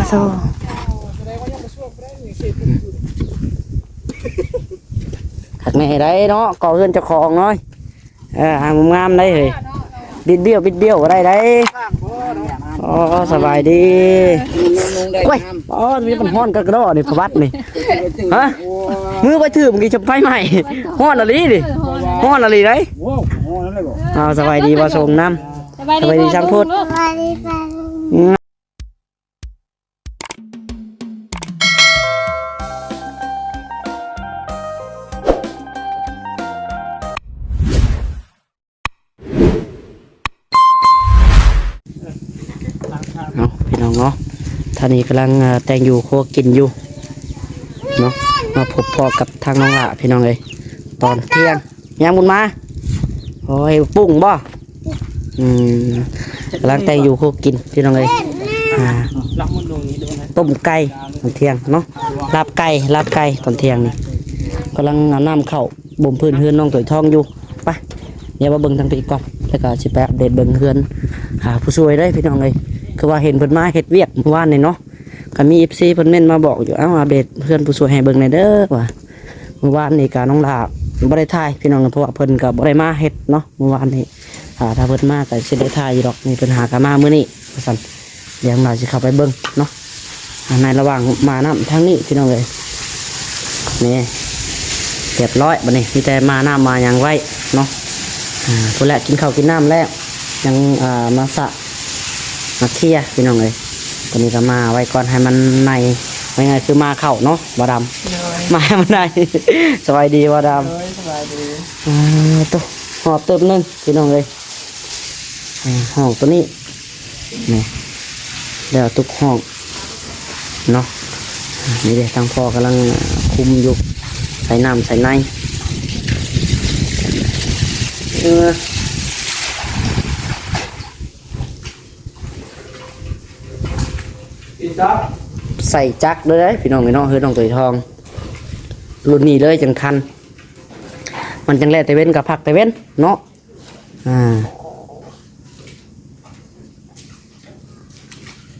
โซ่ขัดไม่ได้เนาะก่อเงินเจ้าของน้อยหางงามได้เลยบิดเบี้ยวอะไรได้อ๋อสบายดีกล้วยอ๋อมีมันห้อนกระโดดนี่พวัดนี่ฮะมือไปถือมึงกี่จะไปใหม่ห้อนอะไรดิห้อนอะไรได้สบายดีบ่ส่งน้ำสบายดีช่างพูดพี่น้องเนาะท่านี้กำลังแต่งอยู่โคกินอยู่เนาะมาพบพอกับทางน้องละพี่น้องเลยตอนเที่ยงยังบุญมาโอ้ยปุ้งบ่กำลังแต่งอยู่โคกินพี่น้องเลยต้มไก่ตอนเที่ยงเนาะลาบไก่ตอนเที่ยงนี่กำลังเอาน้ำเข้าบ่มพื้นเฮือนน้องตุ๋ยทองอยู่ไปเดี๋ยวมาเบิ่งทางปีก่อนแล้วก็สิไปอัปเดตเบิ่งเฮือนหาผู้ช่วยได้พี่น้องเลยคือว่าเห็นเพิ่นมาเฮ็ดเวียกเมื่อวานนี่เนาะก็มี FC เพิ่นเม่นมาบอกอยู่อัปเดตเพื่อนผู้ช่วยให้เบิ่งหน่อยเด้อว่าเมื่อวานนี่ก็น้องลาบ่ได้ถ่ายพี่น้องเพราะว่าเพิ่นก็บ่ได้มาเฮ็ดเนาะเมื่อวานนี้ถ้าเพิ่นมาก็สิได้ถ่ายอยู่ดอกนี่เพิ่นหากันมามื้อนี้ว่าซั่นเดี๋ยวเราสิเข้าไปเบิ่งเนาะในระหว่างมาน้ำทางนี้พี่น้องเอ้ยนี่เรียบร้อยบัดนี้มีแต่มาน้ำมาหยังไว้เนาะพุ่นแหละกินข้าวกินน้ำแล้วยังมาสะมาเคลียร์พี่น้องเลยตอนนี้ก็มาไว้ก่อนให้มันในไว้ไงคือมาเข่าเนาะบาดำมาให้มันในสบายดีบาดำสบายดีตัวหอบเติมนึงพี่น้องเลยห้องตัวนี้นี่เดี๋ยวตุกห้องเนาะนี่เดี๋ยวทางพ่อกำลังคุมอยู่ใส่น้ำใส่ในใส่จักเลยพี่น้องพี่น้องเฮ้ยน้องตุ๋ยทองรุ่นนี้เลยจังคันมันจังแล่แต่เว้นกับผักแต่เว้นเนาะ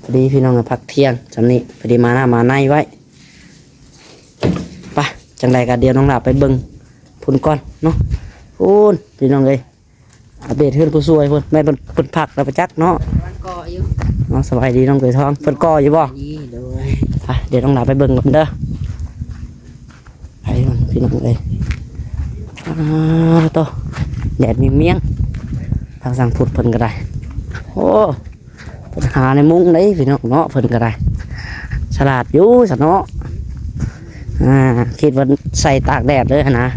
พอดีพี่น้องกับผักเที่ยงสำนี้พอดีมาหน้ามาในไว้ไปจังไรกันเดียวน้องหลับไปเบิ้งพุ่นก้อนเนาะพุ่นพี่น้องเลยอัปเดตเพื่อนผู้ช่วยพุ่นแม่พุ่นผักเราไปจักเนาะน้องสบายดีน้องตุ๋ยทองเพิ่นก่ออยู่บ่เดี๋ยวน้องหลาไปเบิ่งก่อนเด้อไปพี่น้องเลยโตแดดเมี่ยงทางสั่งผุดเพิ่นก็ได้โอ้เพิ่นหาในมุ้งđấyพี่น้องเนาะเพิ่นก็ได้ฉลาดอยู่สันเนาะคิดว่าใส่ตากแดดเลยนะ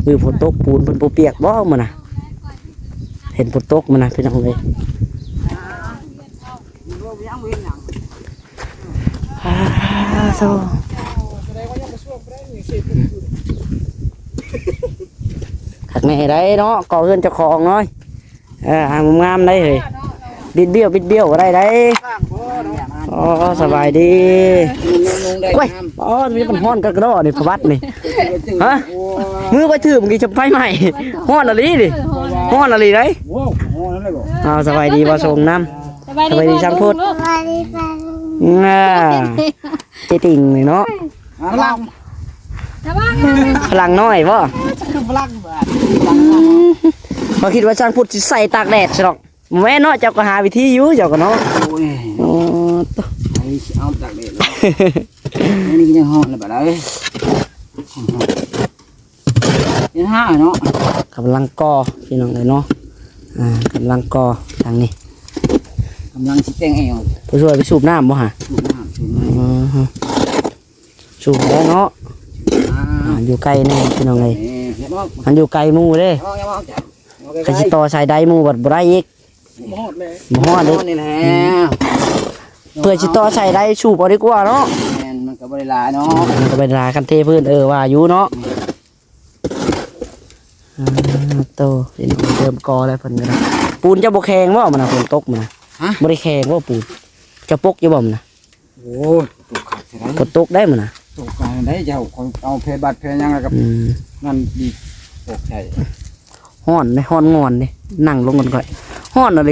มือฝนตกปูนเพิ่นเปียกบ่มื้อน่ะเห็นฝนตกมื้อน่ะพี่น้องเลยขัดไม่ได้เนาะก่อเงินเจ้าของน้อยหางงามได้เลยบิดเบี้ยวอะไรได้อ๋อสบายดีกล้วยอ๋อมีมันห้อนกระโดดนี่พวัดนี่ฮะมือไปถือมึงกี่จะไปใหม่ห้อนอะไรดิห้อนอะไรได้สบายดีบ่ส่งน้ำสบายดีช่างพูดเจติ่งเลยเนาะพลังน้อยป่ะพอคิดว่าช่างพูดใส่ตากแดดใช่หรอกแม่เนาะเจ้าก็หาวิธีอยู่เจ้าก็เนาะเอาตากแดดนี่ยังห่อเลยแบบไรยังห้าเนาะกำลังก่อพี่น้องเลยเนาะกำลังก่อทางนี้กำลังชิดแตงเอวผู้ช่วยไปสูบน้ำบ่ฮะสูบแล้วเนาะอยู่ไกลแน่พี่น้องเลยมันอยู่ไกลมูเด้กระชิตอใส่ได้มูบัดบ่ได้อีกบ่ฮอดเลยเพื่อชิตอใส่ได้สูบเอาดีกว่าเนาะมันก็บริลาเนาะมันก็บริลาคันเทพื้นว่าอยู่เนาะโตเริ่มกอแล้วเพิ่นก็ปูนจะบ่แข็งบ่มันน่ะฝนตกมันน่ะบ่ได้แข็งบ่ปูนจะปกอยู่บ่มันน่ะโอ้ฝนตกได้มันน่ะตกกันได้เจ้าเอาเพบัดเพยังแล้วกับนั่นดีตกใจห้อนเลยห้อนงอนเลยนั่งลงกันก่อนห้อนอะไร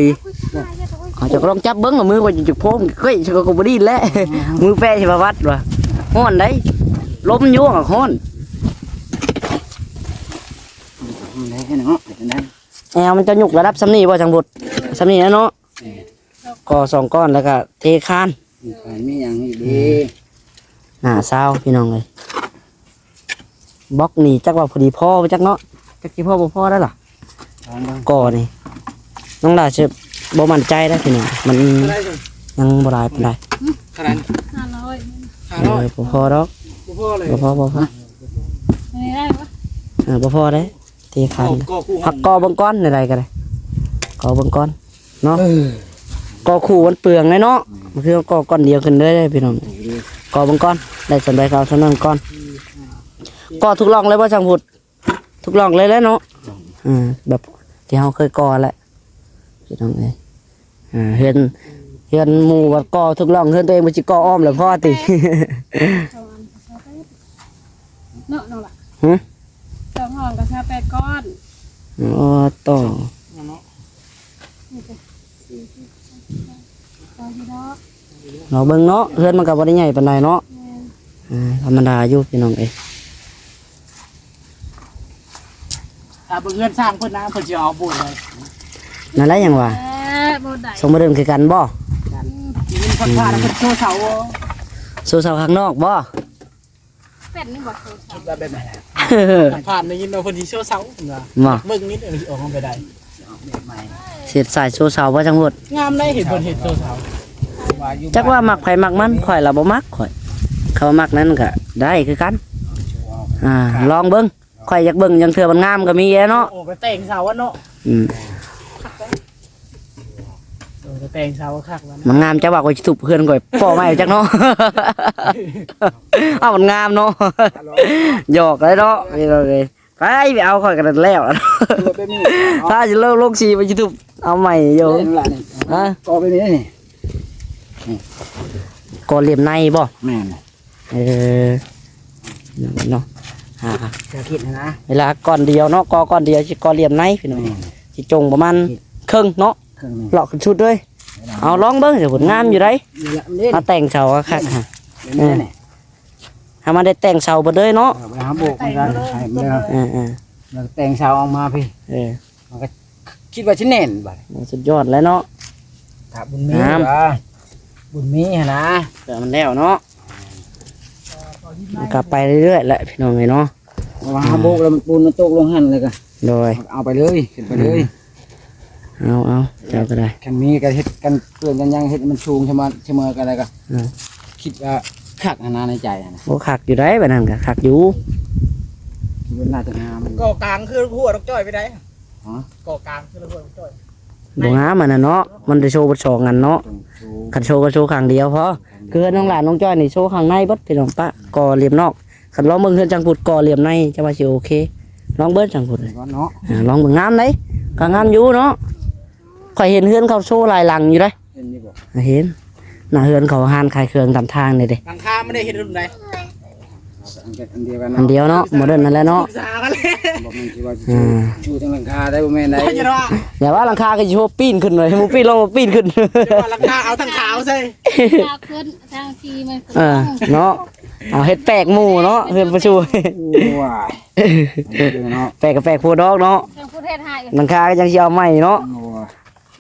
เขาจะลองจับเบิ้งเอามือว่าจุกโพงเฮ้ยฉันก็บ่ดีแล้วมือแปะสิมาวัดว่ะฮ้อนได้ล้มยั่วกับฮ้อน ได้แค่เนาะได้ แอวมันจะหยุกระดับซ้ำนี่บ่จังบุดซ้ำนี่นะเนาะก่อ2ก้อนแล้วก็เทคาน มีอย่างนี้ดี หน้าซาวพี่น้องเลยบล็อกนี่จักว่าพอดีพ่อจักเนาะจักสิพ่อบ่พ่อได้หรอก่อนี่น้องดาจะบ่มั่นใจได้พี่น้องมันยังบ่ได้ปานใด เท่าไหร่ บ่พอดอก พ่อเลย บ่พอบ่พอ ไม่ได้ปะ บ่พอได้เทคานหักก่อเบิ่งก้อนได้ก็ได้ก่อเบิ่งก้อนเนาะก่อคู่มันเปลืองเลยเนาะมันคือก่อก้อนเดียวขึ้นเลยพี่น้องก่อเบิ่งก้อนได้สำใดก็เอาเท่านั้นก้อนก่อทุกร่องเลยบ่จังพุดทุกร่องเลยแล้วเนาะแบบที่เฮาเคยก่อแหละพี่น้องเอ้ยเฮือนหมู่ว่าก่อทุกร่องเฮือนตัวเองบ่สิก่ออ้อมแล้วพอติ เนาะล่ะ หึ สองห้องกับชาแปดก้อน อ๋อต่อ ตอนที่เนาะ เราเบิ่งเนาะเฮือนมันก็บ่ได้ใหญ่ปานใดเนาะธรรมดาอยู่พี่น้องเอ้ย ถ้าเพื่อนสร้างเพื่อนนะเพื่อนจะเอาบุญเลย นั่นแหละหยังว่า โบได้ สมบ่เดิมคือกันบ่ มีคนพาแล้วเพื่อนโชว์เสา สู่เสาข้างนอกบ่ เป็ดนี่บอกเขาสาว แบบไหนผ่านได้ยินเราคนที่โชว์เสาเหรอ บ่ เบิ่งนิดออกไปได้ เสียดสายสู่เสาบ่จังหวด งามได้เห็นคนเห็นโชว์เสา จักว่ามักไผมักมันข่อยล่ะบ่มักข่อยเขามักนั้นก็ได้คือกันลองเบิ่งข่อยอยากเบิ่งจังเทื่อมันงามก็มีแหละเนาะ โอ้ไปแต่งเสาเนาะ อืม ไปแต่งเสาคักแล้ว มันงามจักว่าข่อยสิทุบเพื่อนข่อยป้อไม้จักเนาะ เอ้ามันงามเนาะ หยอกเลยเนาะนี่เลยไปเอาข่อยกันแล้ว ถ้าจะเลิกโลกชีไปยูทูบเอาใหม่โยฮะ ก็ไปนี่นี่ ก่อเหลี่ยมในบ่ แม่ เนาะ จะคิดนะ เวลาก้อนเดียวเนาะก้อนเดียวสิก่อเหลี่ยมในพี่น้องสิจงประมาณครึ่งเนาะหลอกขึ้นชุดเลยเอาลองเบิ่งเดี๋ยวผลงามอยู่ได้มาแต่งเสาค่ะถ้ามาได้แต่งเสาบ่เลยเนาะ ไปหาโบกมันกันให้มันแล้วแต่งเสาออกมาพี่มันก็คิดว่าชิ้นเน่นบ่ สุดยอดแล้วเนาะ ครับบุญมีบุญมีนะ เดี๋ยวมันแล้วเนาะกลับไปเรื่อยๆแหละพี่น้องเนาะ ว่าโบกแล้วมันปูนมันตกลงหันเลยกัน โดย เอาไปเลยขึ้นไปเลย เอาเจ้าก็ได้ กันมีกันเฮ็ดกันเปลี่ยนกันยังเฮ็ดมันสูงเสมอกันอะไรก็คิดว่าคักนาในใจนะ โอ้ขักอยู่ได้แบบนั้นก็ขักอยู่ คิดว่าน่าจะงาม ก่อกลางคือหัวดอกจ้อยไปได้ ฮะ ก่อกลางคือหัวดอกจ้อย บ่งามมันน่ะเนาะมันจะโชว์บ่สองอันเนาะคันโชว์ก็โชว์ข้างเดียวพอคือน้องหลานน้องจ้อยนี่โชว์ข้างในเบิดพี่น้องปะก่อเหลี่ยมนอกคันลองเบิ่งเฮือนจังพุดก่อเหลี่ยมในจะว่าสิโอเคลองเบิ่งจังพุด ก็เนาะ ลองเบิ่งงามเด้ก็งามอยู่เนาะข่อยเห็นเฮือนเขาโชว์หลายหลังอยู่เด้ เห็นนี่บ่ เห็นหน้าเฮือนเขาหานขายเครื่องตามทางนี่เด้ หลังคาไม่ได้เห็นรุ่นใด อันเดียวกัน อันเดียวเนาะโมเดิร์นนั่นแหละเนาะ ศึกษากันเลย บอกมันคิดว่าชูทั้งหลังคาได้บ่แม่นได้ ไม่ใช่หรอ อย่าว่าหลังคาก็สิโชว์ปีนขึ้นเลยหมูปีนลงมาปีนขึ้น หลังคาเอาทั้งขาวใช่ ทางขึ้นทางทีมันขึ้น เนาะเอาเฮ็ดแปลกหมู่เนาะเฮือนประชู ว้ายเนาะ แปลกกับแปลกโพดอกเนาะ ทางพุทธเทศหาย หลังคาก็ยังสิเอาไม้เนาะ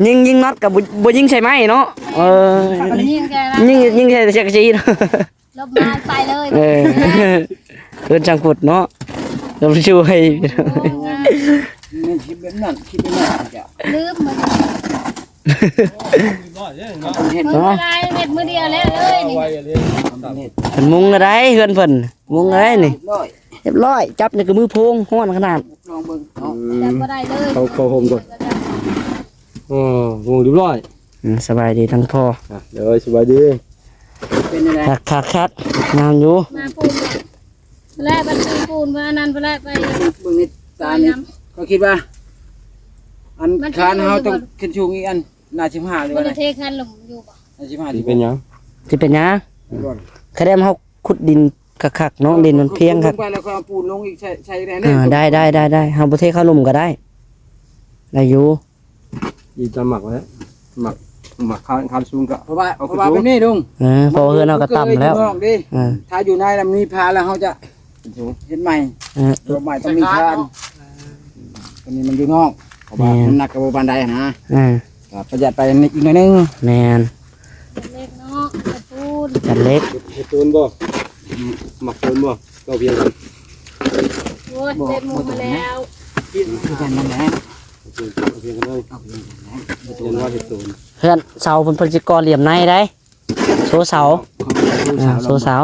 ยิงน็อตกับบ่ยิงใส่ไม้เนาะยิงแกนะ ยิงใส่เชือกจีเนาะ ลบมาไปเลย เฮือนจังขุดเนาะเฮือนประชูให้ นี่คิดแบบนั้นคิดแบบนั้นจ้ะ ลืมมัน เฮ็ด มืออะไรเม็ดมือเดียวแล้วเลยนี่ เฮ็ด เพิ่นมุงก็ได้เฮือนเพิ่นมุงก็ได้นี่ ร้อย เรียบร้อยจับนี่ก็มือโพงฮ้อนขนาด ลองเบิ่งเนาะ จำก็ได้เลย เขาผมก่อนวงเรียบร้อย สบายดีทั้งพ่อ เดี๋ยวสบายดี เป็นยังไง คักงามอยู่ มาปูนแรกบัญชีปูนมานันไปแรกไป เบิ่งนี่ตานี่ก็คิดว่า อันคานเฮาต้องขึ้นชูงอีกอันน่า15หรือ พุ ว่า ทธ ไง เทศคันหลงอยู่ป่ะ น่า15 ที่เป็นหยัง สิเป็นหยังคะแนนเฮาขุดดินคักๆเนาะดินมันเพียงคัก ไปแล้วก็เอาปูนลงอีกใช้แรง ได้เฮาบ่เทเข้าลุ่มก็ได้ได้อยู่ ยีตามหมักไว้หมัก มาคานสูงก็ เพราะว่าเป็นนี่ลุง พอเฮือนเราก็ต่ำแล้ว อยู่นอกดิถ้าอยู่ในแล้วมีพาแล้วเขาจะ เป็นสูง เฮ็ดใหม่ตัวใหม่ต้องมีพานตอนนี้มันอยู่นอกเพราะว่ามันหนักกับบันไดนะประหยัดไปนิดหน่อยนึง แมน เล็กเนาะกระตูน จัดเล็ก เฮ็ดตูนบ่หมักตูนบ่ก็เพียงกัน โอ้ยเจ็บมือมาแล้ว คือกันนั่นแหละ เพียงกันเลยตูนว่าเฮ็ดตูน เฮือนเสาเพิ่นสิก่อเหลี่ยมในได้โซเสาโซเสา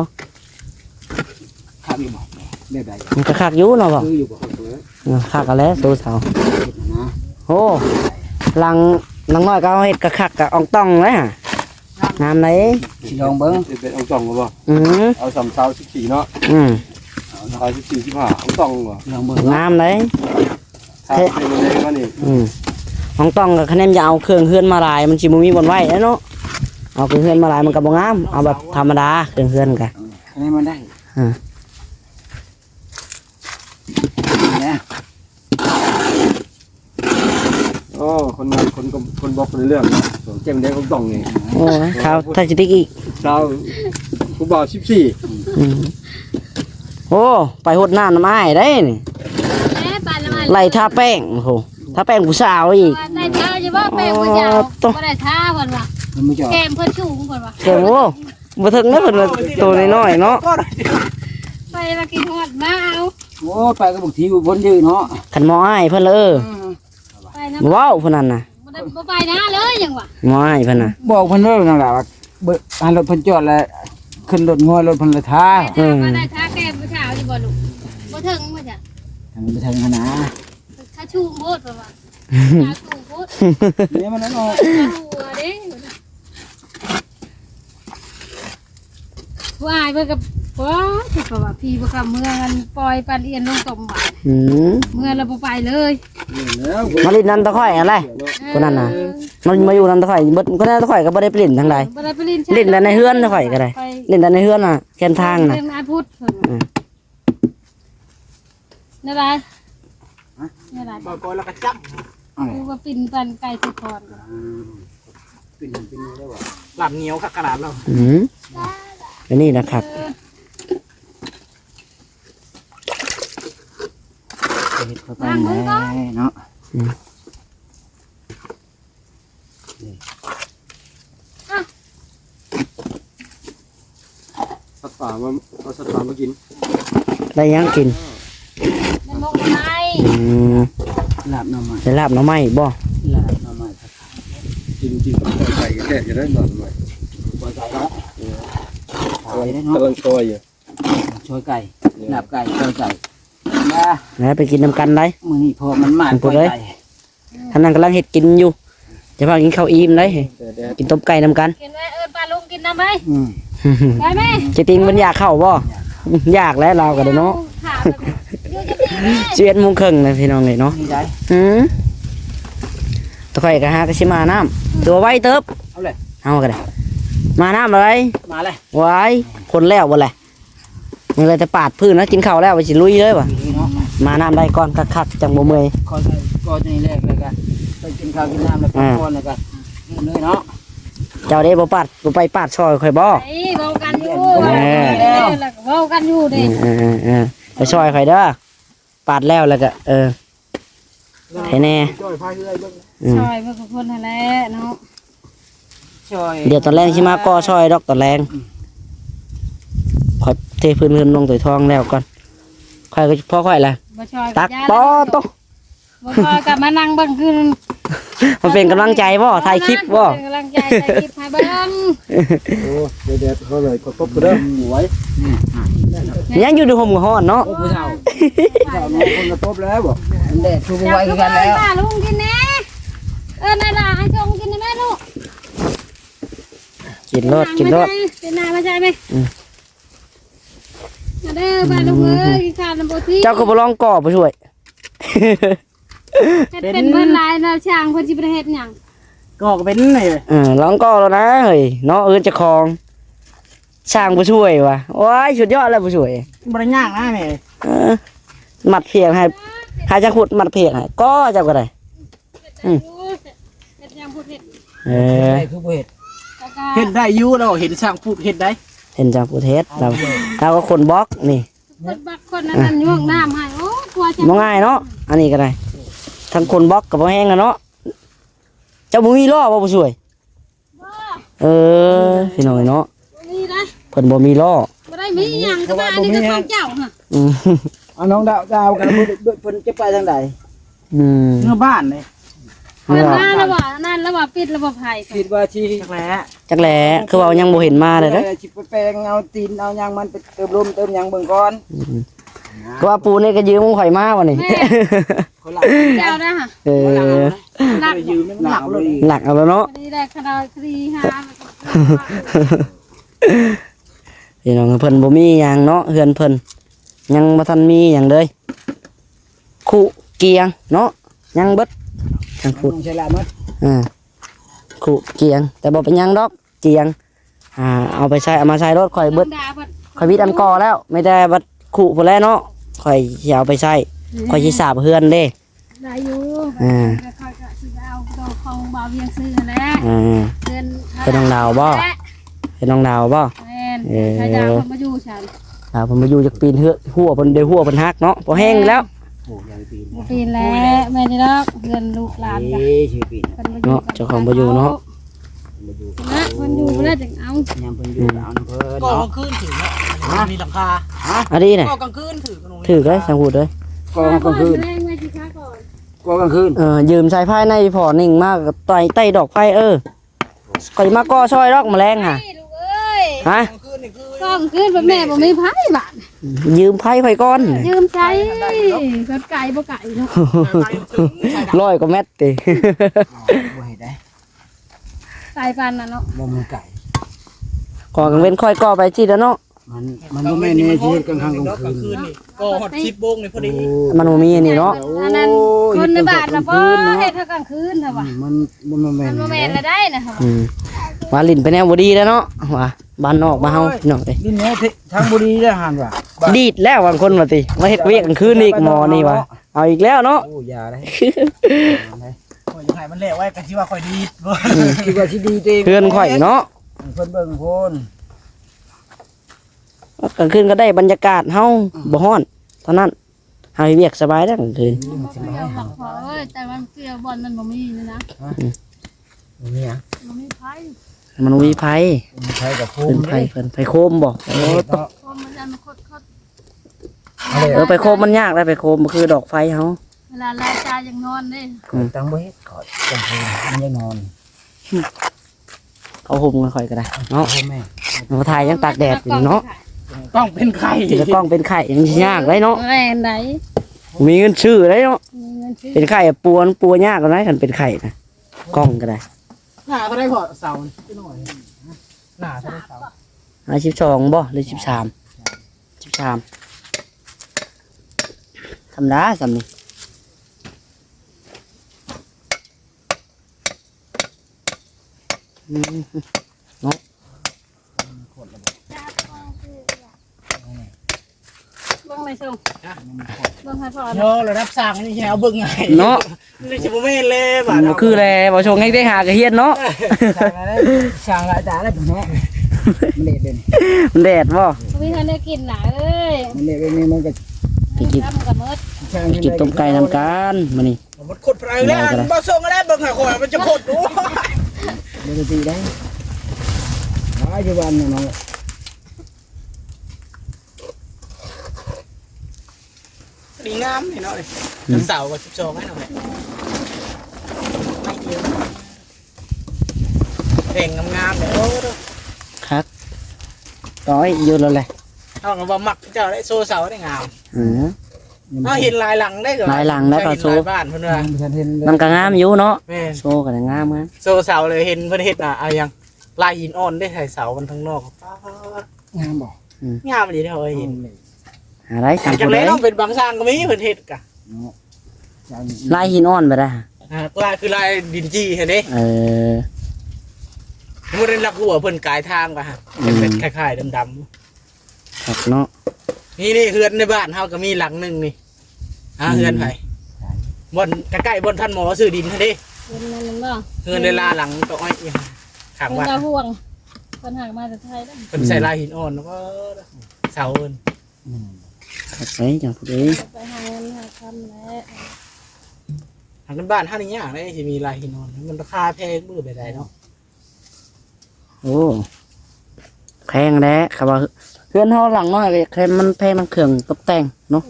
ข้ามอยู่บ่แบบใด มันก็คักอยู่เนาะบ่ คืออยู่บ่ คักกันแล้วโซเสา นะ โอ้ลังน้อยก็เอาเฮ็ดกะคักกะอองต้องเลยฮะงามไหน สิลองเบิ่ง เป็นองจ่องบ่ เอาสามเท้า14เนาะเอา14 15องจ่องบ่ ลองเบิ่ง งามเลย ถ้าเป็นอะไรก็นี่ อองต้องกับคะแนนจะเอาเครื่องเฮือนมาลายมันสิบ่มีบนไว้แล้วเนาะเอาเครื่องเฮือนมาลายมันก็บ่งามเอาแบบธรรมดาเครื่องเฮือนกะ อันนี้มันได้เนี่ย โอ้คนงานคนบอกในเรื่องเจ้มได้องจ่องนี่ โอ้ยข้าวถ้าสิติกอีก เท้ากูบ่าว14 โอ้ไปหดน้ำน้ำไม้ได้นี่ แม่ปานละมัน ไล่ทาแป้งโอ้โหทาแป้งผู้สาวอีก ได้ท่าจะว่าแป้งผู้สาวบ่ได้ท่าเพิ่นว่า มันไม่จอด แก้มเพิ่นสูงเพิ่นว่า เก่งโอ้บ่ถึงนะเพิ่นว่าตัวน้อยๆเนาะ ไปมากินฮอดมาเอา โอ้ไปก็บางทีอยู่บนยืนเนาะ คันหมออ้ายเพิ่นเลย ไปนะ บ่เว้าเพิ่นนั่นน่ะ บ่ไปนะเลยยังว่า หมออ้ายเพิ่นน่ะ บอกเพิ่นเด้อนั่นแหละว่าเบิดอันรถเพิ่นจอดแล้วขึ้นรถงอยรถเพิ่นเลยท้า บ่ได้ท่าแก้มผู้สาวอยู่บ่ลูกบ่ถึงบ่จ้ะ ทางไปทางขนาด ถ้าชูโพดเพิ่นว่าถ้าชูโพด นี่มันนั่นออก หัวเด้ว่าเพิ่นก็บ่คือว่าพี่บ่คำเมื่อกันปล่อยปันเอียนลงตมบ่ อืม เมื่อเราบ่ไปเลย แล้ว มาลินน้ำตะไคร้อะไรคนนั้นน่ะมันมาอยู่น้ำตะไคร้เบิดก็ได้ตะไคร้ก็บ่ได้ไปเล่นทางใด บ่ได้ไปเล่น เล่นแต่ในเฮือนตะไคร้ก็ได้เล่นแต่ในเฮือนน่ะแค่นทางน่ะ เล่นอาพุทธเพิ่นว่าได้ไรได้ไร บ่ก่อนแล้วก็จับ กูว่าปิ่นปันไก่สุพรก็ เป็นได้บ่ หลับเหนียวขนาดเรา อันนี้นะครับ เฮ็ดเข้าไปเนาะ สัตว์ป่ามาเอาสัตว์ป่ามากิน ได้ยังกิน ในมกอะไร ลาบหน่อไม้ ได้ลาบหน่อไม้บ่ ลาบหน่อไม้ กินกับไก่แค่จะได้นอนหน่อย ปล่อยไก่เนาะปล่อยได้ กำ เนาะ ลังซอยอยู่ ช่วยไก่ลาบไก่ช่วยไก่มา แล้วไปกินน้ำกันได้ มื้อนี้พอมันมาปล่อยไก่ ท่านนั้นกำลังเฮ็ดกินอยู่จะพากินข้าวอิ่มได้ แต่แดด กินต้มไก่น้ำกัน กินไหมปลาลุงกินน้ำไหม อืม ไปไหม จะติงมันอยากเข้าบ่อยากแล้วเราก็ได้เนาะ ถามแบบอยู่จะตีไหม 11:30นเลยพี่น้องเลยเนาะ นี่ได้ ตะไคร้ก็หาก็สิมาน้ำตัวไว้เติบ เอาเลย เอาก็ได้มาน้ำอะไร มาเลย ไว้คนแล้วบ่แหละมันเลยจะปาดพื้นแล้วกินข้าวแล้วไปสิลุยเลยว่ะ นี่เนาะ มาน้ำได้ก่อนคักๆจังบ่เมื่อย ขอใส่ก็จะนี่แรกเลยกันไปกินข้าวกินน้ำแล้วพักผ่อนแล้วกันนี่เลยเนาะ เจ้าเด้บ่ปาดบ่ไปปาดซอยข่อยบ่ ไอ้เบากันอยู่เบากันอยู่เด็ก ไปซอยข่อยเด้อปาดแล้วแล้วก็ให้แน่ จ้อยพายเรือเบิ่ง ซอยเพื่อคนนั่นแหละเนาะ ช่วย เดี๋ยวตอนแรงสิมาก่อซอยดอกตอนแรงข่อยเทพื้นเฮือนลงตัวทองแล้วก่อนข่อยก็พอข่อยล่ะ บ่ซอย ตักปอตก บ่ซอยกับมานั่งเบิ่งคืน มันเป็นกำลังใจบ่ถ่ายคลิปบ่ เป็นกำลังใจถ่ายคลิปให้เบิ่ง โอ้แดดเขาเลยก็ตบกูเด้อไว้ ยังอยู่ในห่มกับฮ้อนเนาะ โอ้ผู้เฒ่าผู้เฒ่าน้องคนกระทบแล้วบ่มันแดดชูไว้กันแล้ว ป้าลุงกินแน่นายล่ะให้ชงกินได้ไหมลูก กินรถกินรถ เป็นนายมาใช่ไหมมาเด้อป้าลุงเอ้ยข้าวน้ำโบตี้ เจ้าก็บ่ลองก่อบ่ช่วย เป็นเพื่อนลายนะช่างเพื่อนจิประเทศหยัง ก็เป็นนี่ ลองก่อแล้วนะเฮ้ยเนาะเจะคองสร้างบ่ช่วยว่ะโอ้ยสุดยอดแล้วบ่ช่วย บ่ได้ยากนะแม่ หมัดเพียงให้จะขุดหมัดเพียงให้ก็เจ้าก็ได้ เฮ็ดหยังพูดเฮ็ด ได้คือบ่เฮ็ด แล้วก็ เห็นได้อยู่เราเห็นช่างพูดเห็นได้ เห็นจากประเทศเราก็คนบล็อกนี่ คนบักคนนั้นย่วงน้ำให้โอ้กลัวจะ บ่ง่ายเนาะอันนี้ก็ได้ทั้งคนบล็อกกับบ่แห้งอะเนาะเจ้าบ่มีล้อบ่ผู้ช่วย บ่ เออพี่น้อยเนาะ มีนะ เพิ่นบ่มีล้อ บ่ได้มีหยังก็ว่านี่ก็ของเจ้าฮะ อืม เอาน้องดาวกันเพิ่นจะไปทางใด อืม เมื่อบ้านเลย เพิ่นมาแล้วว่านั่นแล้วว่าปิดระบบไผ คิดว่าที่ จักแล้ จักแหลคือว่ายังบ่เห็นมาเลยเด้อ สิไปแปลงเอาตีนเอาหยังมันไปเติมลมเติมหยังเบิ่งก่อน ก็ว่าปูนี่ก็ยืมข่อยมาวันนี้ คนหลัก เจ้านะฮะ เออ หลัก ยืมไม่หลักเลย หนักเอาแล้วเนาะ พอดีได้ขนาดคดีหา พี่น้องเพิ่นบ่มีหยังเนาะเฮือนเพิ่นยังบ่ทันมีหยังเลยคู่เกียงเนาะยังเบิดยังพูด ใช่ละมั้ย คู่เกียง แต่บ่เป็นหยังดอกเกียงเอาไปใช้เอามาใช้รถข่อยเบิดข่อยวิดอันกอแล้ว ไม่ได้บัดคู่พุ่นแหล้วเนาะข่อยสิเอาไปใช้ข่อยสิสาบเฮือนเด้ ได้อยู่ค่อยๆก็สิเอาดอกของบ่าวเวียงซื้อนั่นแหละ เดือน เป็นน้องดาวบ่เป็นน้องดาวบ่ แม่นใครดาวคนมาอยู่ฉัน เพิ่นมาอยู่จักปีนเฮือหัวเพิ่นได้หัวเพิ่นฮักเนาะบ่แห้งแล้ว ปีนแล้วแม่นี่ดอกเดือนลูกหลานจ้ะ ชื่อปีน เพิ่นมาอยู่ เนาะเจ้าของบ่อยู่เนาะ นะเพิ่นอยู่เพิ่นจึงเอา ยามเพิ่นอยู่เอาน้ำเพิ่น ก็ก เนาะ ลางคืนถือเนาะมีหลังคา อันนี้น่ะ ก็กลางคืนถือกัน ถือได้สังหูดเลย ก็กลางคืน แม่แม่สิค้าก่อน ก็กลางคืน ยืมใช้ไพ่ในพอนิ่งมากกับไต่ดอกไผ่ก่อยมาก่อซอยดอกแมลงค่ะ ลูกเอ้ย ฮะ กลางคืนนี่คือ ก้องขึ้นบ่แม่บ่มีไผบาด ยืมไพ่ไผ่ก้อน ยืมใช้ก็ไก่บ่ไก่เนาะ ร้อยกว่าเม็ดติ บ่เฮ็ดได้ ไก่ปานน่ะเนาะ บ่มีไก่ ก่อกังเว้นค่อยก่อไปที่แล้วเนาะ มันบ่แม่นในชีวิตกลางค่ำกลาง กลาง คื คื น นนี่ก็ฮอด10 โมงนี่พอดี มันบ่มีอันนี่เนาะ อันนั้นคนในบ้านน่ะบ่เฮ็ดเท่ากลางคืนเท่าว่า มันบ่แม่ มัน นบ่แม่นละได้นะค่ะ ว่าลิ้นไปแนวบ่ดีแล้วเนาะว่าบ้านนอกมาเฮาพี่น้องเด้ ดินแม่ทางบุรีได้หันว่ะ ดีดแล้วบางคนว่าติมาเฮ็ดเวียกกลางคืนอีกหมอนี่ว่าเอาอีกแล้วเนาะ โอ้ยาได้ ข่อยยังไงมันแลกไว้กันที่ว่าข่อยดีดบ่ คิดว่าสิดีเต็ม เพื่อนข่อยเนาะ เพิ่นเบิ่งคน กลางคืนก็ได้บรรยากาศเฮาบ่ฮ้อนเท่านั้นเฮาเฮ็ดเวียกสบายได้กลางคืน บ่เกี่ยวหรอกพ่อเอ้ยแต่มันเกี่ยวบ่อนมันบ่มีนี่นะ นี่หยัง บ่มีไผ มันมีไผ มีใครกับภู เพิ่น มิ ไผโคมบ่โอ้ตก เพราะมันจะมาคด ไปโคมมันยากได้ไปโคมมันคือดอกไฟเฮา เวลาลายตายังนอนเด้ ตังบ่เฮ็ดขอจังคืนมันยังนอน เอาห่มกันค่อยก็ได้เนาะ พ่อแม่ มาถ่ายยังตากแดดอยู่เนาะ ต้องเป็นไข่ จะกล้องเป็นไข่ยังยากได้เนาะ แม่นไหน มีเงินชื่อได้เนาะ มีเงินซื้อ เป็นไข่ปัวยากก็ได้กันเป็นไข่นะกล้องก็ได้ หน้าเท่าได้พอเสานิดหน่อยหน้าเท่าได้เสา 12บ่หรือ13ธรรมดาสำนี่เนาะ เบิ่งไม่ส่งเบิ่งให้พ่อ โยระดับสั่งนี่แค่เอาเบิ่งไง เนาะ นี่สิบ่แม่นเลยบาด บ่คือแลบ่ชงให้ได้หากระเฮียนเนาะ ช่างละตาละเนาะมันเละเป็น มันแดดบ่ มีทันได้กินน่ะเอ้ย มันเละเป็นนี่มันก็ ไปกิน ทำกับมด ช่าง กินต้มไก่นำกันมื้อนี้ มันขดไปแล้วบ่ส่งแล้วเบิ่งหาข่อยมันจะขดดู บ่ได้ตีได้หลายอยู่บ้านเนาะ ดีงามนี่เนาะเสาก็12ให้หน่อยไม่เดียวเพลงงามๆเลยโอ้ ครับร้อยอยู่แล้วแหละ เอาก็บ่มักเจ้าได้โซเสาได้งาม อือ เอาเห็นลายหลังได้ก็ ลายหลังได้ก็โซ บ้านเพิ่นว่า มันก็งามอยู่เนาะ แม่ โชว์ก็งาม โซเสาเลยเห็นเพิ่นเฮ็ดเอายังลายหินอ่อนได้ใส่เสามันทั้งนอก งามบ่ งามดีเด้อเห็น อะไรสั่ง จาก ผู้ ไหน ใด ต้องเป็นบางสร้างก็มีเพิ่นเฮ็ดกะ ลายหินอ่อนไปได้ ลายคือลายดินจี้เห็นเด้ บ่ได้รักหัวเพิ่นกายทางกะฮะเป็นคล้ายๆดำๆ ครับเนาะ นี่เฮือนในบ้านเฮาก็มีหลังหนึงนี่เฮือนไผบ่อนใกล้ๆบ่อนท่านหมอซื้อดินให้เด้ เป็นนั่นนึงบ่ เงินเวลาหลังตัวอ้อยอีกขาง เป็น วัด ดาวห่วงคนห่างมาจากไทยแล้ว เป็นใส่ลายหินอ่อนแล้วก็เสาเอิน ไปจังพูดเอง ไปหาเงินหาคำแล้ว ทางกันบ้านท่านี้อย่างนี้จะมีลายหินอ่อนมันราคาแพงมือไปได้เนาะ โอ้แพงแล้วครับว่าเพื่อนเฮาหลังน้อยเลยแค่มันแพงมันเครื่องตกแต่งเนาะ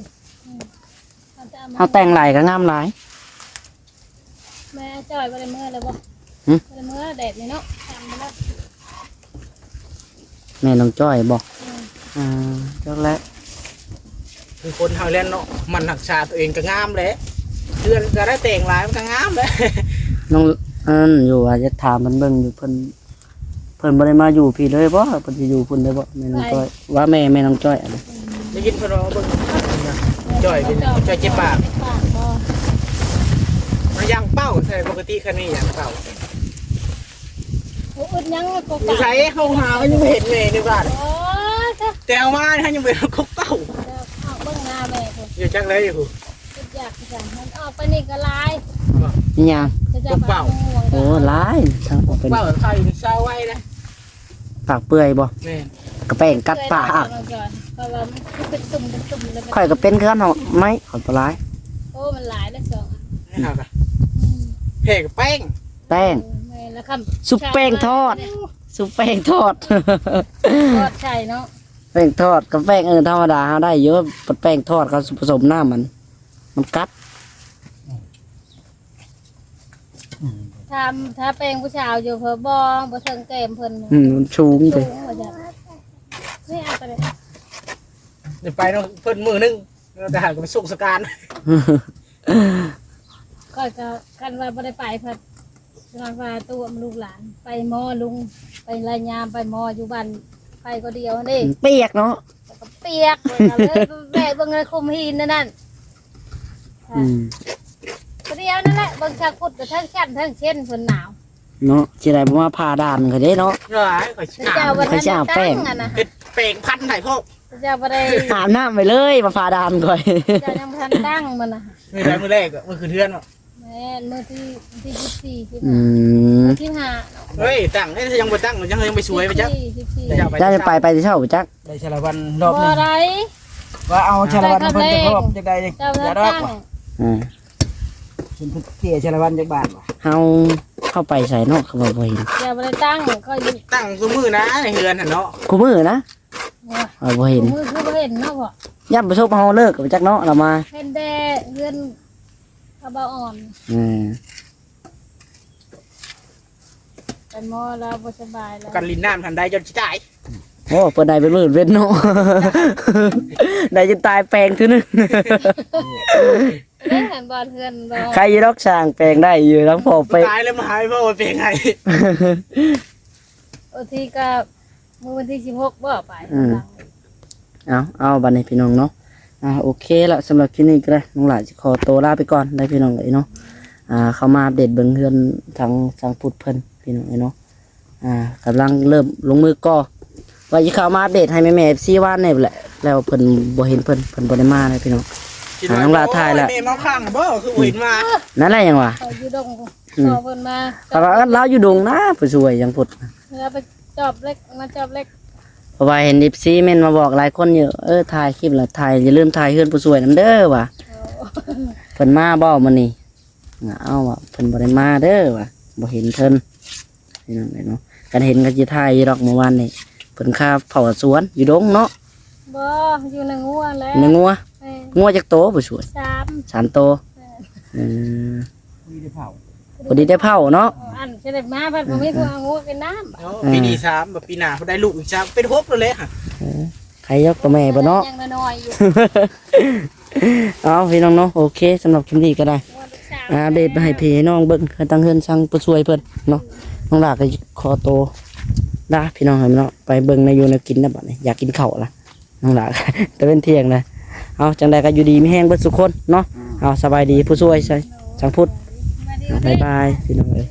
เอาจะเอามา เฮาแต่งหลายก็งามหลาย แม่จ่อยไปเลยเมื่อเลยบ่ หึ ไปเลยเมื่อแดดนี่เนาะทำไปแล้ว แม่น้องจ้อยบอกจักแล้ว คือคนเฮาเล่นเนาะมันหักชาตัวเองก็งามเลยเพื่อนก็ได้แต่งลายมันก็งามเลย น้องอยู่อาจจะถามมันเบิ่งอยู่เพิ่นบ่ได้มาอยู่พี่เลยบ่เพิ่นสิอยู่เพิ่นได้บ่แม่น้องจ้อยว่าแม่น้องจ้อยอะไร ได้ยินเพิ่นว่าเบิ่งจ่อยเป็นจ่อยเจ็บปาก ปากบ่ มันยังเป้าใช่ปกติคันนี้ยังเป้า โอ้อึดยังก็ อยู่ กะ ใช้เฮาหาก็ยังไม่เห็นเลยในบ้าน โอ้ยจ้ะ แต่เอามาท่านยังเป็นคุกเป้า เดี๋ยวเอาเบิ่งหน้าแม่พุ่น อยู่จังเลยอยู่ คิดอยากจะมันออกไปนี่ก็ลาย นี่หยัง จะไปห่วง โอ้หลายทางออกเป็น เป้าใครเศร้าไว้นะ ปากเปื่อยบ่ แม่น กระแป้งกัดปาก เพราะว่ามันเป็นตุ่มเลย ข่อยก็เป็นคือกันเนาะไหมข่อยบ่หลาย โอ้มันหลายแล้วสอง นี่ครับเพกแป้ง แป้ง แม่แล้วคำ ซุปแป้งทอด ซุปแป้งทอด ทอดไข่เนาะ แป้งทอดกับแป้งธรรมดาหาได้เยอะแป้งทอดเขาผสมน้ำมันกัด ถ้าแป้งผู้ชายอยู่เพิ่นบ่เทิงเกมเพิ่น มันชูงเลย นี่เอาไปเลย เดี๋ยวไปเนาะเพิ่นมือนึงเราจะหากันไปสุกสการ ก็จะกันว่าบ่ได้ไปเพิ่นทางว่าตัวมันลูกหลานไปมอลุงไปรายงานไปมออยู่บ้านไปก็เดียวนี่ เปียกเนาะ ก็เปียกเลยแม่เบิ่งเลยคุมหินนั่น ก็เดียวนั่นแหละเบิ่งชาคุดกับทั้งชั้นทั้งเช่นเพิ่นหนาว เนาะสิได้บ่มาผ่าด่านก็ได้เนาะ ร้ายข่อย พระเจ้าบ่ทันได้ตั้งอ่ะนะ เป็นเป่งพันไถ่พวก พระเจ้าบ่ได้ อาบน้ำไปเลยมาผ่าด่านก่อน เจ้ายังบ่ทันตั้งมันน่ะ มือแรกมือแรกมือคือเทือนเนาะ แม่มื้อที่14ที่ อืม ที่5 เฮ้ยตั้งนี่ยังบ่ตั้งยังไปสวยไปจัก 14 เจ้าจะไปที่เช่าจัก ได้ชาละวันรอบ บ่ นึง ได้ ว่าเอาชาละวันเพิ่นจะครบจักได้จัง เจ้า อย่า บ่ ดอก ตั้ง ว่ะ อ่า เพิ่นเที่ยชาละวันจักบาทว่ะ เฮาเข้าไปใส่เนาะเขาบอกบ่เห็น เจ้าบ่ได้ตั้งก็อยู่ ตั้งคือมือนะในเฮือนหั่นเนาะ กูมือนะเอาบ่เห็น มือคือบ่เห็นเนาะพ่อย่ ำประสบเฮาเลิกกับจักเนาะเรามา เห็นแต่เรือนกระเบาอ่อน อืม ไปหมอแล้วบ่สบายแล้ว กันลินน้ำทันได้จนสิตาย โอ้เปิดได้เป็นหมื่นเว้นเนาะ ได้จนตายแปลงทีนึง เล่นกันบ่เทือนบ่ ใครยีรอกช่างแปลงได้อยู่ทั้งพอไป ตายแล้วมาหายเพราะว่าเป็นไง บางทีก็มื้อวันที่16บ่ไป เอาบัดนี้พี่น้องเนาะโอเคละสำหรับคลิปนี้ก็ได้น้องหลานจะขอตัวลาไปก่อนได้พี่น้องเลยเนาะเข้ามาอัปเดตเบิ่งเฮือนทางพุทธเพิ่นพี่น้องเลยเนาะกำลังเริ่มลงมือก่อว่าจะเข้ามาอัปเดตให้แม่ๆ FC ว่าเนี่ยแหละแล้วเพิ่นบ่เห็นเพิ่นบ่ได้มาเลยพี่น้อง น้องลาทายละ เมย์มาข้างบ่คือเห็นมา นั่นแหละยังวะ เขาอยู่ดงขอเพิ่นมา แต่ว่าเราอยู่ดงนะผู้ช่วยยังพุทธ แล้วไปจอบเล็กมาจอบเล็ก เพราะว่าเห็นดิซีเมนมาบอกหลายคนอยู่ถ่ายคลิปแล้วถ่ายอย่าลืมถ่ายเฮือนผู้ช่วยนํเด้อว่ะเพิ่นมาบ่มื้อนี้เอาว่ะเพิ่นบ่ได้มาเด้อว่ะบ่เห็นเพิ่นนี่นั่นแหละเนาะกันเห็นก็สิถ่ายอยู่ดอกเมื่อวานนี่เพิ่นค่าเผาสวนอยู่ดงเนาะ บ่อยู่ในงัวแล้ว ในงัวจักโตผู้ช่วย 3 3โตมีได้เผา พอดีได้เผาเนาะ อันจะได้มาบัดบ่มีผู้เอางัวกินน้ำ ปีนี้3แบบปีหน้าเขาได้ลูกอีก3เป็น6เลยค่ะ ใครยกตัวแม่บ่เนาะ ยังน้อยๆอยู่ เอาพี่น้องเนาะโอเคสำหรับคลิปนี้ก็ได้อัปเดตให้พี่น้องเบิ่งให้ตั้งเฮือนสั่งผู้ช่วยเพิ่นเนาะน้องหลาก็ขอโตลาพี่น้องให้เนาะไปเบิ่งในอยู่ในกินนะบัดนี้อยากกินข้าวล่ะน้องหลา แต่เป็นเที่ยงนะเอาจังใดก็อยู่ดีมีแห้งเบิดทุกคนเนาะเอาสบายดีผู้ช่วยใช่จังพุทธบ๊ายบายพี่น้องเอ้ย